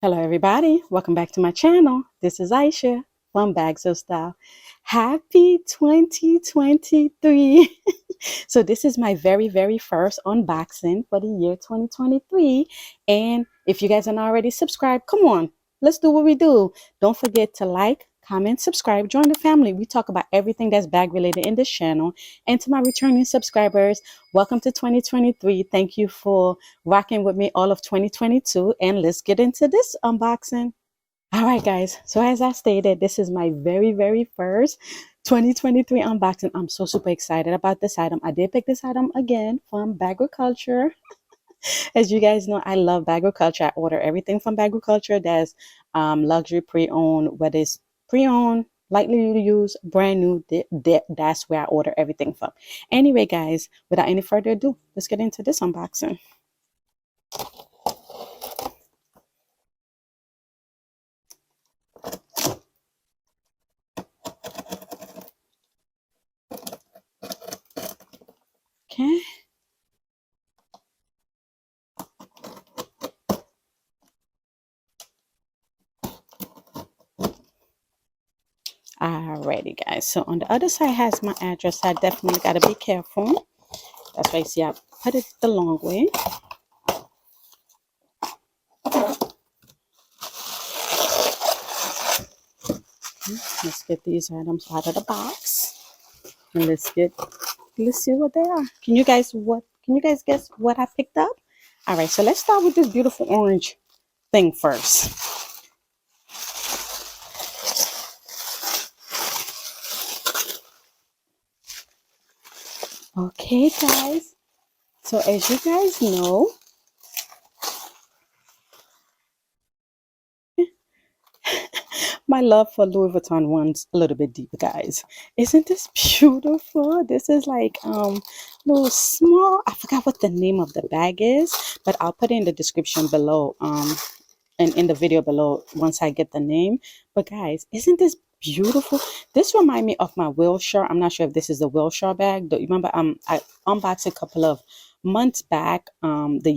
Hello, everybody. Welcome back to my channel. This is Aisha from Bags of Style. Happy 2023. So this is my very first unboxing for the year 2023. And if you guys are not already subscribed, come on, let's do what we do. Don't forget to like, comment, subscribe, join the family. We talk about everything that's bag related in this channel. And to my returning subscribers, welcome to 2023. Thank you for rocking with me all of 2022, and let's get into this unboxing. All right, guys, so as I stated, this is my very first 2023 unboxing. I'm so super excited about this item. I did pick this item again from Bagriculture. As you guys know, I love Bagriculture. I order everything from Bagriculture. That's luxury, pre-owned, whether it's pre-owned, lightly used, brand new. That's where I order everything from. Anyway, guys, without any further ado, let's get into this unboxing. Okay. Alrighty, guys. So on the other side has my address. I definitely got to be careful. That's why you see I put it the long way. Let's get these items out of the box. And let's see what they are. Can you guys guess what I picked up? All right, so let's start with this beautiful orange thing first. Okay, guys. So as you guys know, my love for Louis Vuitton runs a little bit deeper, guys. Isn't this beautiful? This is like little small. I forgot what the name of the bag is, but I'll put it in the description below. And in the video below once I get the name. But guys, isn't this beautiful? This remind me of my Wilshire. I'm not sure if this is the Wilshire bag. Do you remember? I unboxed a couple of months back. In the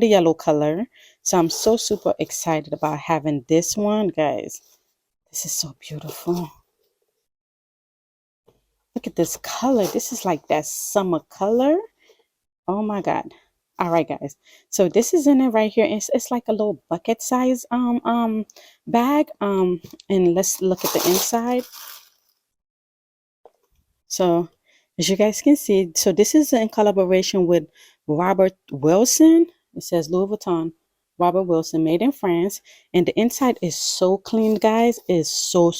yellow color. So I'm so super excited about having this one, guys. This is so beautiful. Look at this color. This is like that summer color. Oh my God. All right, guys. So this is in it right here. It's like a little bucket size bag. And let's look at the inside. So as you guys can see, so this is in collaboration with Robert Wilson. It says Louis Vuitton, Robert Wilson, made in France. And the inside is so clean, guys. It's so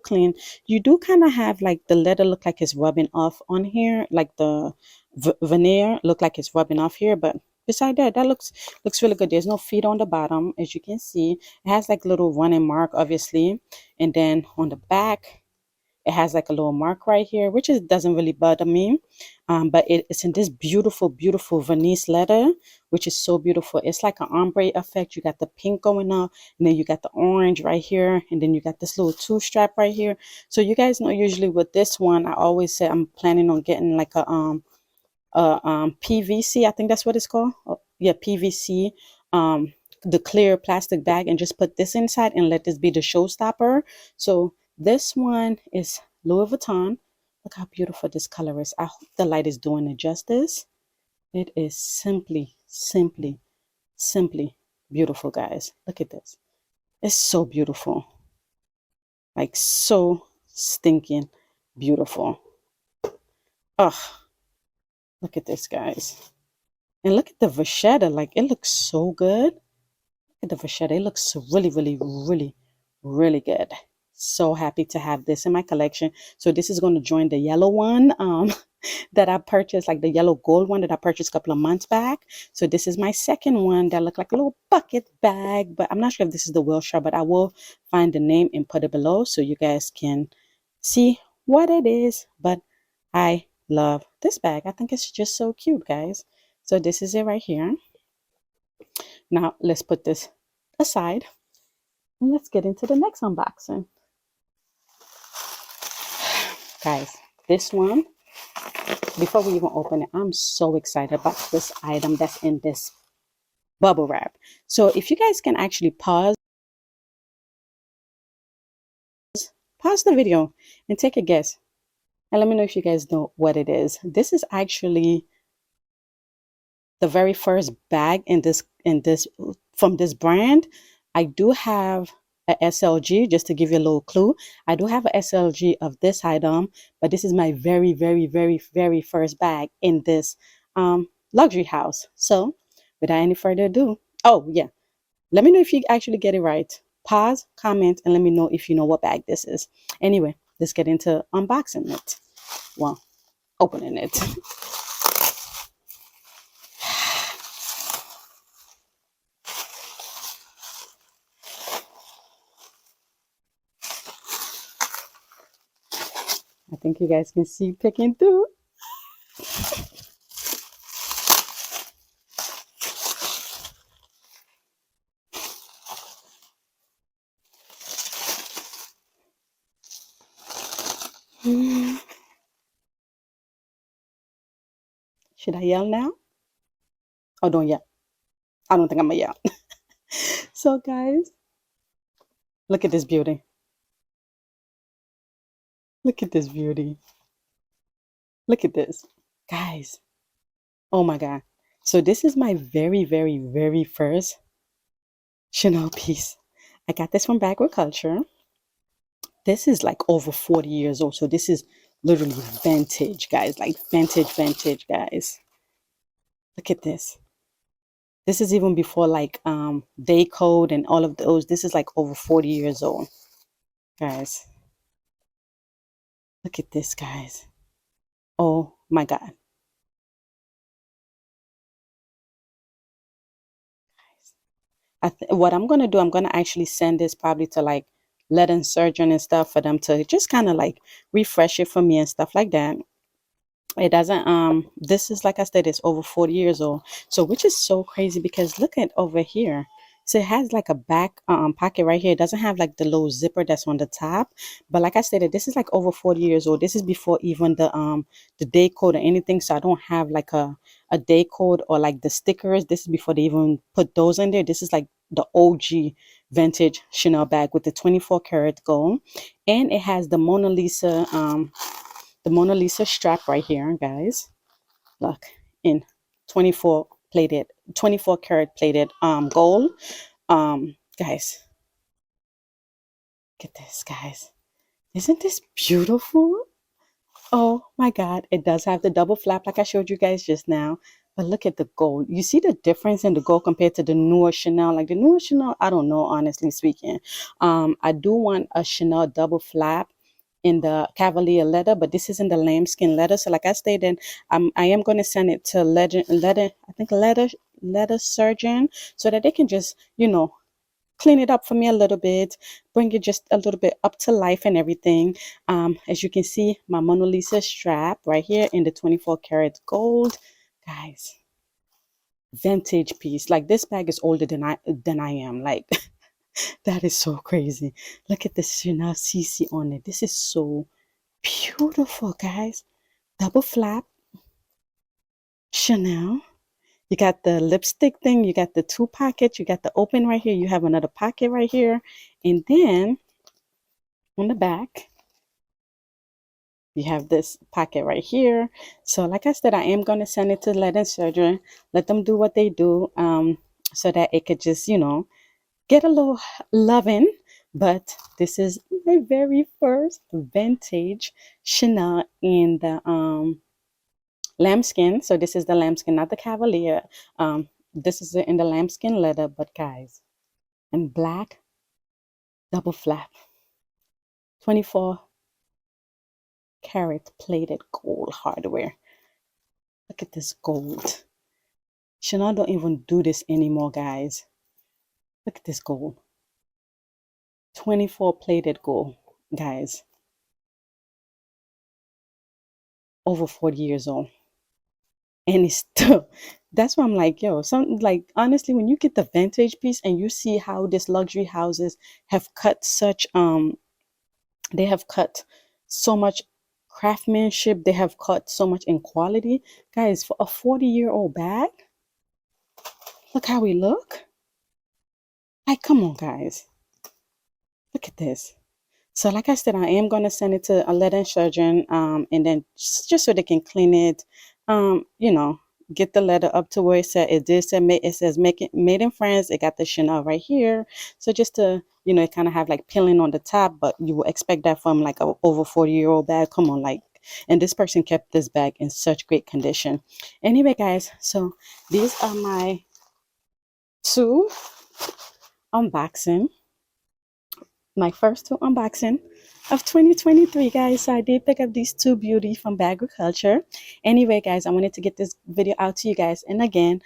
clean. You do kind of have like the leather look like it's rubbing off on here, like the veneer look like it's rubbing off here, but beside that, that looks really good. There's no feet on the bottom, as you can see. It has like little running mark, obviously, and then on the back it has like a little mark right here, which is doesn't really bother me. But it's in this beautiful Venice leather, which is so beautiful. It's like an ombre effect. You got the pink going up, and then you got the orange right here, and then you got this little two strap right here. So you guys know usually with this one, I always say I'm planning on getting like a PVC. I think that's what it's called. Oh, yeah, PVC. The clear plastic bag, and just put this inside and let this be the showstopper. So this one is Louis Vuitton. Look how beautiful this color is. I hope the light is doing it justice. It is simply beautiful, guys. Look at this. It's so beautiful. Like so stinking beautiful. Oh, look at this, guys. And look at the vachetta. Like it looks so good. Look at the vachetta. It looks really good. So happy to have this in my collection. So this is going to join the yellow one that I purchased, like the yellow gold one that I purchased a couple of months back. So this is my second one that looked like a little bucket bag, but I'm not sure if this is the Wilshire, but I will find the name and put it below so you guys can see what it is. But I love this bag. I think it's just so cute, guys. So this is it right here. Now let's put this aside and let's get into the next unboxing. Guys, this one, before we even open it, I'm so excited about this item that's in this bubble wrap. So if you guys can actually pause the video and take a guess and let me know if you guys know what it is. This is actually the very first bag in this from this brand. I do have a SLG, just to give you a little clue. I do have a SLG of this item, but this is my very, very, very, very first bag in this luxury house. So without any further ado, oh yeah, let me know if you actually get it right. Pause, comment, and let me know if you know what bag this is. Anyway, let's get into unboxing it. Well, opening it. I think you guys can see picking through. Should I yell now? Oh, don't yell. I don't think I'm gonna yell. So, guys, look at this beauty. Look at this beauty. Look at this. Guys, oh my God. So, this is my very, very, very first Chanel piece. I got this from Agriculture. This is like over 40 years old. So, this is literally vintage, guys. Like vintage, vintage, guys. Look at this. This is even before like day code and all of those. This is like over 40 years old, guys. Look at this, guys. Oh my God. What I'm gonna do, I'm gonna actually send this probably to like lead surgeon and stuff for them to just kind of like refresh it for me and stuff like that. It doesn't this is like I said, it's over 40 years old. So which is so crazy because look at over here. So it has like a back pocket right here. It doesn't have like the little zipper that's on the top. But like I said, this is like over 40 years old. This is before even the day code or anything. So I don't have like a day code or like the stickers. This is before they even put those in there. This is like the OG vintage Chanel bag with the 24 karat gold. And it has the Mona Lisa strap right here, guys. Look, in 24 karat plated gold. Guys, look at this, guys. Isn't this beautiful? Oh my God, it does have the double flap like I showed you guys just now. But look at the gold. You see the difference in the gold compared to the newer Chanel? Like the newer Chanel, I don't know, honestly speaking. I do want a Chanel double flap in the Cavalier leather, but this is in the lambskin leather. So like I stated, I am going to send it to leather surgeon so that they can just, clean it up for me a little bit, bring it just a little bit up to life and everything. As you can see, my Mona Lisa strap right here in the 24 karat gold. Guys, vintage piece. Like this bag is older than I am. Like that is so crazy. Look at the Chanel CC on it. This is so beautiful, guys. Double flap Chanel. You got the lipstick thing. You got the two pockets. You got the open right here. You have another pocket right here. And then on the back, you have this pocket right here. So like I said, I am going to send it to lead surgery. Let them do what they do so that it could just, get a little loving. But this is my very first vintage Chanel in the lambskin. So this is the lambskin, not the Cavalier. This is in the lambskin leather, but guys, and black double flap, 24 karat plated gold hardware. Look at this gold. Chanel don't even do this anymore, guys. Look at this gold. 24 plated gold, guys. Over 40 years old. And it's still, that's why I'm like, yo, like honestly, when you get the vintage piece and you see how this luxury houses have cut such they have cut so much craftsmanship, they have cut so much in quality, guys, for a 40-year-old bag. Look how we look. Like, come on, guys. Look at this. So like I said, I am going to send it to a letter surgeon, and then just so they can clean it, you know, get the letter up to where it said it did say it says made in France. It got the Chanel right here. So just to, it kind of have like peeling on the top, but you would expect that from like a over 40-year-old bag. Come on, like, and this person kept this bag in such great condition. Anyway, guys, so these are my two unboxing. My first two unboxing of 2023, guys. So I did pick up these two beauty from Bagriculture. Anyway, guys, I wanted to get this video out to you guys. And again,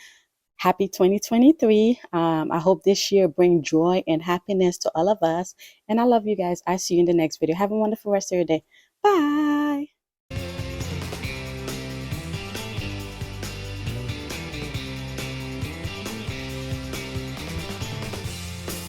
happy 2023. I hope this year bring joy and happiness to all of us. And I love you guys. I see you in the next video. Have a wonderful rest of your day. Bye.